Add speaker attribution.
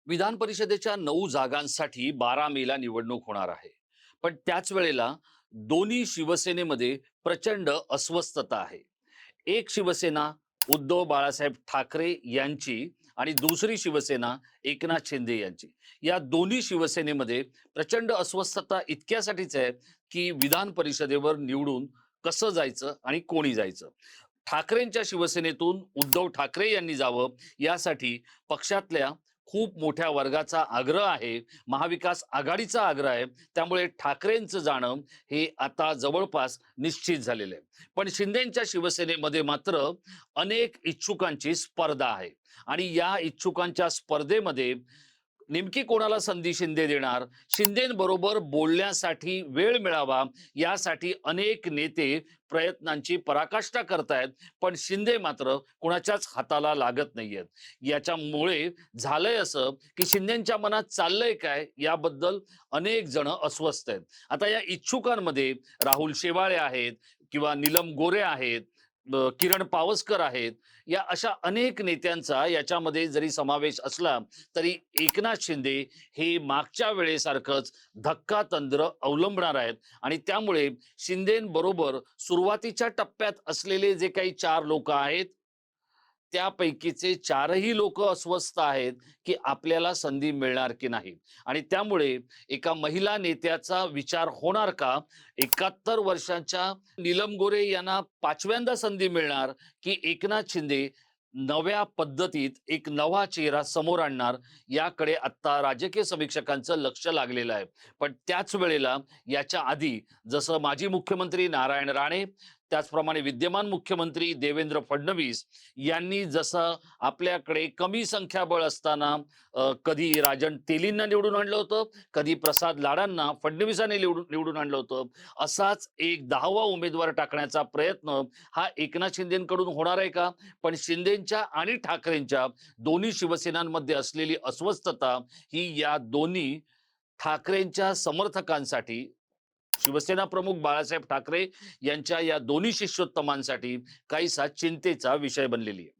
Speaker 1: विधान परिषदेच्या 9 जागांसाठी 12 मेला निवडणूक होणार आहे. पण त्याच वेळेला दोन्ही शिवसेनेमध्ये प्रचंड अस्वस्थता आहे. एक शिवसेना उद्धव बाळासाहेब ठाकरे यांची आणि दुसरी शिवसेना एकनाथ शिंदे यांची. या दोन्ही शिवसेनेमध्ये प्रचंड अस्वस्थता इतक्यासाठीच आहे, की विधान परिषदेवर निवडून कसं जायचं आणि कोणी जायचं. ठाकरेंच्या शिवसेनेतून उद्धव ठाकरे यांनी जावं यासाठी पक्षातल्या खूप मोठ्या वर्गाचा आग्रह आहे, महाविकास आघाडीचा आग्रह आहे. त्यामुळे ठाकरेंचं जाणं हे आता जवळपास निश्चित झालेलं आहे. पण शिंदेंच्या शिवसेनेमध्ये मात्र अनेक इच्छुकांची स्पर्धा आहे आणि या इच्छुकांच्या स्पर्धेमध्ये नेमकी कोणाला संधी शिंदे देणार, शिंदेंबरोबर बोलण्यासाठी वेळ मिळावा यासाठी अनेक नेते प्रयत्नांची पराकाष्ठा करतायत. पण शिंदे मात्र कोणाच्याच हाताला लागत नाहीयेत. याच्यामुळे झालंय असं की शिंदेंच्या मनात चाललंय काय याबद्दल अनेक जण अस्वस्थ आहेत. आता या इच्छुकांमध्ये राहुल शेवाळे आहेत किंवा नीलम गोरे आहेत, किरण पावसकर आहेत. या अशा अनेक नेत्यांचा याच्यामध्ये जरी समावेश असला तरी एकनाथ शिंदे हे मागच्या वेळेसारखंच धक्कातंत्र अवलंबणार आहेत आणि त्यामुळे शिंदेबरोबर सुरुवातीच्या टप्प्यात असलेले जे काही 4 लोक आहेत त्यापैकीचे 4ही लोक अस्वस्थ आहेत की आपल्याला संधी मिळणार की नाही. आणि त्यामुळे एका महिला नेत्याचा विचार होणार का? 71 वर्षांच्या नीलम गोरे यांना 5व्यांदा संधी मिळणार की एकनाथ शिंदे नव्या पद्धतीत एक नवा चेहरा समोर आणणार, याकडे आता राजकीय समीक्षकांचं लक्ष लागलेलं आहे. पण त्याच वेळेला याच्या आधी जसं माजी मुख्यमंत्री नारायण राणे, त्याचप्रमाणे विद्यमान मुख्यमंत्री देवेंद्र फडणवीस यांनी जसं आपल्याकडे कमी संख्याबळ असताना कधी राजन तेलींना निवडून आणलं होतं, कधी प्रसाद लाडांना फडणवीसांनी निवडून आणलं होतं, असाच एक 10वा उमेदवार टाकण्याचा प्रयत्न हा एकनाथ शिंदेकडून होणार आहे का? पण शिंदेच्या आणि ठाकरेंच्या दोन्ही शिवसेनांमध्ये असलेली अस्वस्थता ही या दोन्ही ठाकरेंच्या समर्थकांसाठी, शिवसेना प्रमुख बाळासाहेब ठाकरे यांच्या या दोन्ही शिष्योत्तमांसाठी काहीसा चिंतेचा विषय बनलेली आहे.